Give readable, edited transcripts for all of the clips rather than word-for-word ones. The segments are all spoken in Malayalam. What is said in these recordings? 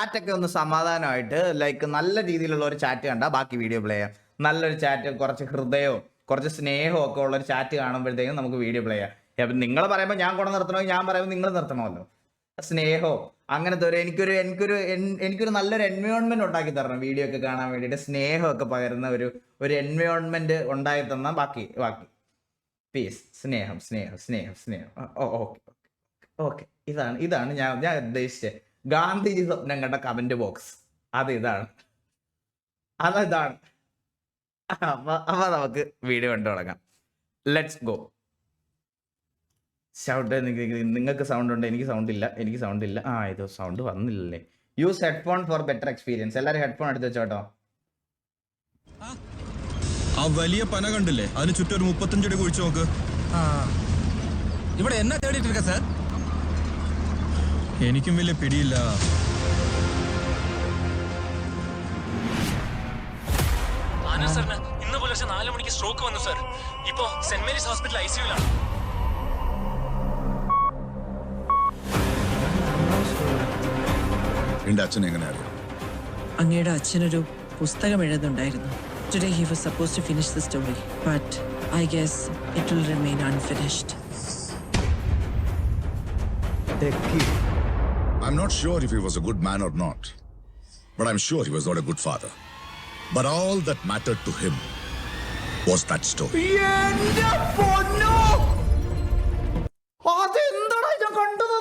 ചാറ്റൊക്കെ ഒന്ന് സമാധാനമായിട്ട് ലൈക്ക് നല്ല രീതിയിലുള്ള ഒരു ചാറ്റ് കണ്ടാൽ ബാക്കി വീഡിയോ പ്ലേ ചെയ്യാം. നല്ലൊരു ചാറ്റ്, കുറച്ച് ഹൃദയവും കുറച്ച് സ്നേഹവും ഒക്കെ ഉള്ള ഒരു ചാറ്റ് കാണുമ്പോഴത്തേക്കും നമുക്ക് വീഡിയോ പ്ലേ ചെയ്യാം. അപ്പം നിങ്ങൾ പറയുമ്പോൾ ഞാൻ കൂടെ നിർത്തണമെങ്കിൽ ഞാൻ പറയുമ്പോൾ നിങ്ങൾ നിർത്തണമല്ലോ. സ്നേഹവും അങ്ങനത്തെ എനിക്കൊരു നല്ലൊരു എൻവയോൺമെന്റ് ഉണ്ടാക്കി തരണം വീഡിയോ ഒക്കെ കാണാൻ വേണ്ടിയിട്ട്. സ്നേഹമൊക്കെ പകരുന്ന ഒരു എൻവയോൺമെന്റ് ഉണ്ടാക്കി തന്നാൽ ബാക്കി പീസ്. സ്നേഹം സ്നേഹം സ്നേഹം സ്നേഹം. Okay okay. ഇതാണ് ഞാൻ ഉദ്ദേശിച്ചത്. ഗാന്ധിജി സ്വപ്നം കണ്ട കമന്റ് ബോക്സ് അതാണ്. അപ്പൊ നമുക്ക് വീഡിയോ കണ്ടു തുടങ്ങാം. Let's go. സൗണ്ട് നിങ്ങൾക്ക് സൗണ്ട് ഉണ്ട്, എനിക്ക് സൗണ്ട് ഇല്ല. ഇത് സൗണ്ട് വന്നില്ലല്ലേ. Use headphone for better experience. എല്ലാവരും ഹെഡ്ഫോൺ എടുത്ത് വെച്ചോട്ടോ. ആ വലിയ പന കണ്ടില്ലേ, അതിന് ചുറ്റും ഒരു 35 അടി കുഴിച്ചു നോക്ക്. ഇവിടെ എന്നാ തേടിട്ട് സാർ? എനിക്കും വലിയ പിടിയില്ല. സാറിന് ഇന്ന് പുലർച്ചെ 4 മണിക്ക് സ്ട്രോക്ക് വന്നു സാർ. ഇപ്പോ സെന്റ് മേരീസ് ഹോസ്പിറ്റൽ ICUലാണ്. എന്റെ അച്ഛൻ എങ്ങനെ അറിയാം? അങ്ങയുടെ അച്ഛനൊരു പുസ്തകം എഴുതുന്നുണ്ടായിരുന്നു. Today he was supposed to finish the story, but I guess it will remain unfinished. I'm not sure if he was a good man or not, but I'm sure he was not a good father. But all that mattered to him was that story. അതെന്താണ് ഞാൻ കണ്ടത്?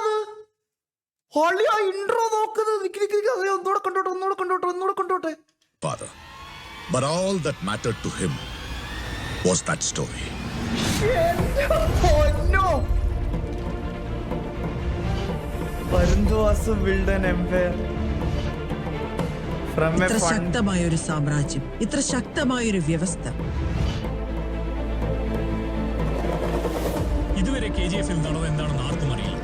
ഇൻട്രോ നോക്കുന്നത് ഒന്നുകൂടെ കണ്ടോട്ടെ. Father. But all that mattered to him was that story. ഇത്ര ശക്തമായൊരു സാമ്രാജ്യം, ഇത്ര ശക്തമായൊരു വ്യവസ്ഥ. ഇതുവരെ KGF എന്താണെന്ന് ആർക്കും അറിയില്ല.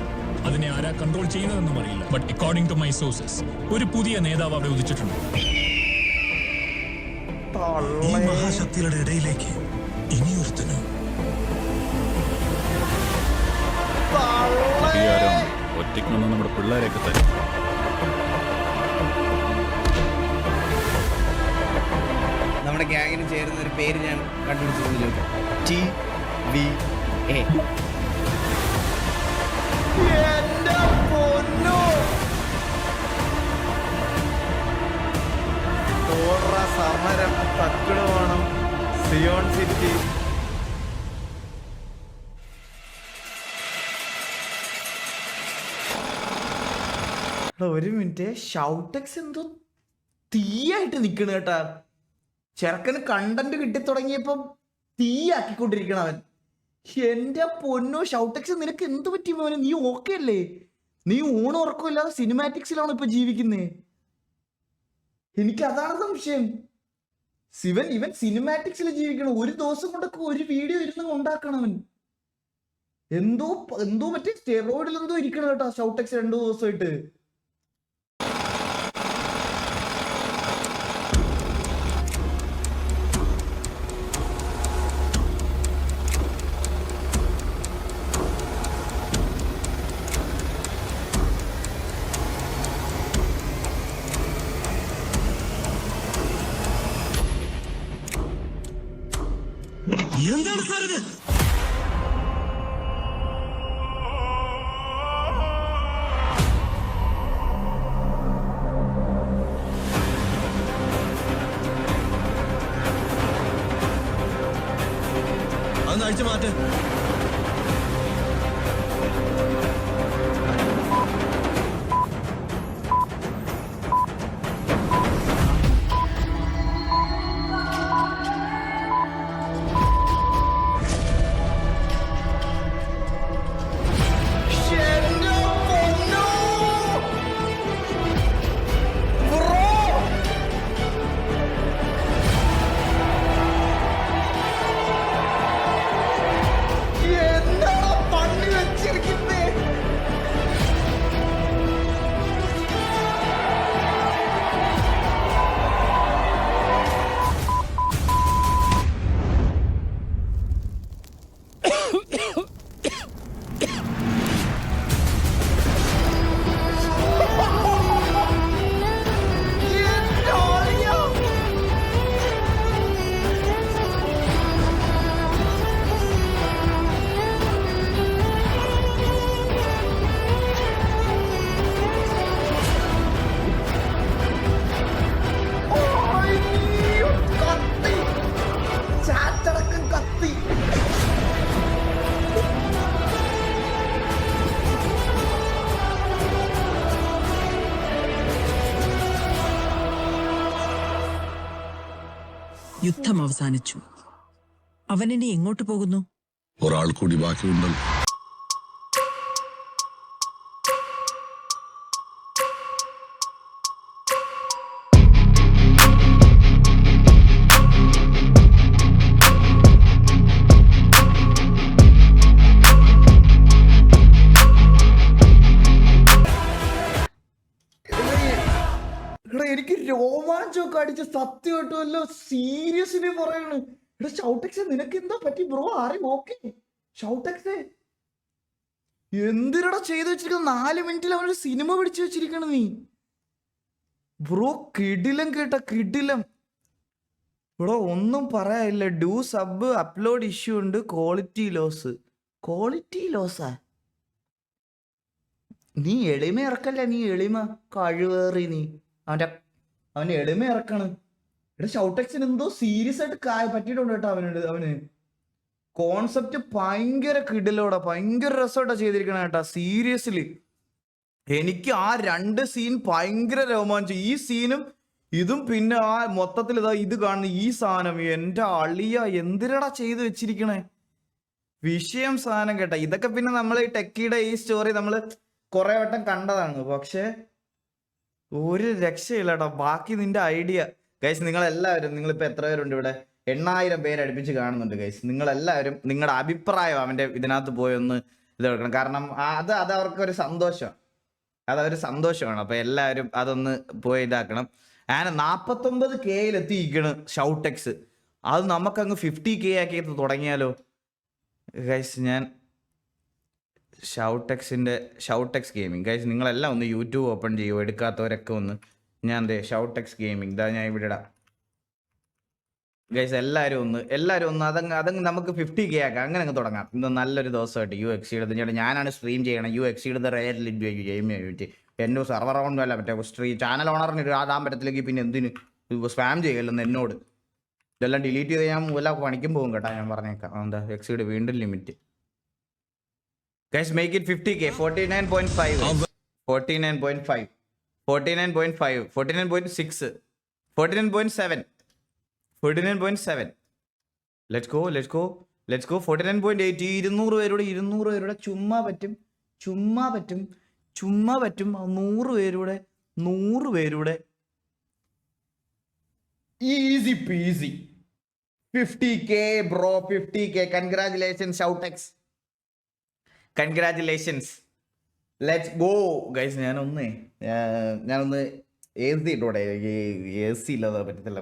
അതിനെ ആരാ കൺട്രോൾ ചെയ്യുന്നതെന്നും അറിയില്ല. But according to my sources ഒരു പുതിയ നേതാവ് അവിടെ ഉദിച്ചിട്ടുണ്ട്. ഈ മഹാശക്തിയുടെ ഇടയിലേക്ക് ഇനിയൊരുത്തനോ ഒറ്റയ്ക്ക് വന്ന് നമ്മുടെ പിള്ളേരെയൊക്കെ തരും. നമ്മുടെ ഗ്യാങ്ങിന് ചേരുന്ന ഒരു പേര് ഞാൻ കണ്ടുപിടിച്ചിരുന്നു. TVA. സമരം തക്കിടുവാണം സിയോൺ സിറ്റി. ഒരു മിനിറ്റ്, ഷൗട്ടെക്സ് എന്തോ തീയായിട്ട് നിക്കണ് കേട്ടാ. ചെറുക്കന് കണ്ടന്റ് കിട്ടി തുടങ്ങിയപ്പം തീയാക്കിക്കൊണ്ടിരിക്കണം അവൻ. എന്റെ പൊന്നോ ഷൗട്ടെക്സ്, നിനക്ക് എന്ത് പറ്റി മോനെ? നീ ഓക്കെ അല്ലേ? നീ ഊണ് ഉറക്കമില്ലാതെ സിനിമാറ്റിക്സിലാണോ ഇപ്പൊ ജീവിക്കുന്നേ? എനിക്ക് അതാണ് സംശയം. ഇവൻ സിനിമാറ്റിക്സിൽ ജീവിക്കണം. ഒരു ദിവസം കൊണ്ടൊക്കെ ഒരു വീഡിയോ ഇരുന്ന് ഉണ്ടാക്കണം അവൻ. എന്തോ മറ്റേ സ്റ്റെറോയിഡിൽ എന്തോ ഇരിക്കണം കേട്ടോ ഷൗട്ടെക്സ് 2 ദിവസമായിട്ട്. എന്താണ് സാർ ഇത്? അതൊന്ന് അഴിച്ചു മാറ്റ്. യുദ്ധം അവസാനിച്ചു. അവനിനി എങ്ങോട്ട് പോകുന്നു? ഒരാൾ കൂടി ബാക്കിയുണ്ടല്ലോ. എടാ എനിക്ക് രോമാഞ്ചമൊക്കെ അടിച്ച് സത്യമായിട്ടുമല്ലോ സീരിയസ്ലി പറയാണ്. എടാ ഷൗട്ടെക്സ് നിനക്ക് എന്താ പറ്റി ബ്രോ? ആരും ഓക്കെ ഷൗട്ടെക്സ് എന്തിനടാ ചെയ്തു വെച്ചിരിക്കുന്നത്? 4 മിനിറ്റിൽ അവനൊരു സിനിമ പിടിച്ചു വെച്ചിരിക്കണ നീ ബ്രോ. കിടിലം കേട്ട കിടിലം. ഇവിടെ ഒന്നും പറയാനില്ല. ഡു സബ് അപ്ലോഡ് ഇഷ്യൂ ഉണ്ട്. ക്വാളിറ്റി ലോസാ. നീ എളിമ ഇറക്കല്ല, നീ എളിമ കഴിവേറി. നീ അവന്റെ എളിമ ഇറക്കാണ്. ഇവിടെ ഷൗട്ടെക്സിന് എന്തോ സീരിയസ് ആയിട്ട് പറ്റിയിട്ടുണ്ട് കേട്ടോ അവന്. കോൺസെപ്റ്റ് ഭയങ്കര കിടിലോടാ, ഭയങ്കര രസമായിട്ടാ ചെയ്തിരിക്കണ കേട്ടാ. സീരിയസ്ലി എനിക്ക് ആ 2 സീൻ ഭയങ്കര രോമാഞ്ചം. ഈ സീനും ഇതും പിന്നെ ആ മൊത്തത്തിൽ ഇത് കാണുന്ന ഈ സാധനം എന്റെ അളിയ എന്തിനടാ ചെയ്ത് വെച്ചിരിക്കണേ. വിഷയം സാധനം കേട്ടാ. ഇതൊക്കെ പിന്നെ നമ്മൾ ഈ ടെക്കിയുടെ ഈ സ്റ്റോറി നമ്മൾ കുറെ വട്ടം കണ്ടതാണ്. പക്ഷെ ഒരു രക്ഷയില്ലടാ. ബാക്കി നിന്റെ ഐഡിയ ഗൈസ്. നിങ്ങളെല്ലാവരും, നിങ്ങളിപ്പോൾ എത്ര പേരുണ്ട് ഇവിടെ? 8,000 പേര് അടുപ്പിച്ച് കാണുന്നുണ്ട് ഗൈസ്. നിങ്ങളെല്ലാവരും നിങ്ങളുടെ അഭിപ്രായം അവൻ്റെ ഇതിനകത്ത് പോയി ഒന്ന് ഇതെടുക്കണം. കാരണം അത് അവർക്കൊരു സന്തോഷം, അതൊരു സന്തോഷമാണ്. അപ്പോൾ എല്ലാവരും അതൊന്ന് പോയി ഇതാക്കണം. അങ്ങനെ 49K എത്തിയിരിക്കണം ഷൗട്ടെക്സ്. അത് നമുക്കങ്ങ് 50K ആക്കി തുടങ്ങിയാലോ ഗൈസ്? ഞാൻ ഷൗട്ടെക്സ് ഗെയിമിംഗ് ഗൈസ്, നിങ്ങളെല്ലാം ഒന്ന് യൂട്യൂബ് ഓപ്പൺ ചെയ്യുമോ? എടുക്കാത്തവരൊക്കെ ഒന്ന്. ഞാൻ ഷൗട്ടെക്സ് ഗെയിമിംഗ് ഞാൻ ഇവിടെ ഇടാം ഗൈസ്. എല്ലാവരും ഒന്ന് അതങ്ങ് നമുക്ക് 50K ആക്കാം. അങ്ങനെ അങ്ങ് തുടങ്ങാം. ഇന്ന് നല്ലൊരു ദിവസമായിട്ട് UXED ഞാനാണ് സ്ട്രീം ചെയ്യണം. UXED റയർ ഗെയിം എൻ്റെ സെർവർ അക്കൗണ്ടും അല്ല, മറ്റേ ചാനൽ ഓണറിന് ഇടാൻ പറ്റത്തില്ലെങ്കിൽ പിന്നെ എന്തിന് സ്പാം ചെയ്യല്ലെന്ന് എന്നോട്. ഇതെല്ലാം ഡിലീറ്റ് ചെയ്ത് ഞാൻ വല്ല പണിക്കും പോകും കേട്ടോ. ഞാൻ പറഞ്ഞേക്കാം. എന്താ XED വീണ്ടും limit guys. Make it 50K. 49.5 49.5 49.5 49.6 49.7 49.7 let's go 49.8 200 പേരുടെ ചുമ്മാ പറ്റും 100 പേരുടെ easy peasy 50K bro. 50K. Congratulations ഷൗട്ടെക്സ്, കൺഗ്രാറ്റുലേഷൻസ്. Let's go guys. ഞാനൊന്ന് AC ഇട്ടോടെ. AC ഇല്ലാതെ പറ്റത്തില്ല.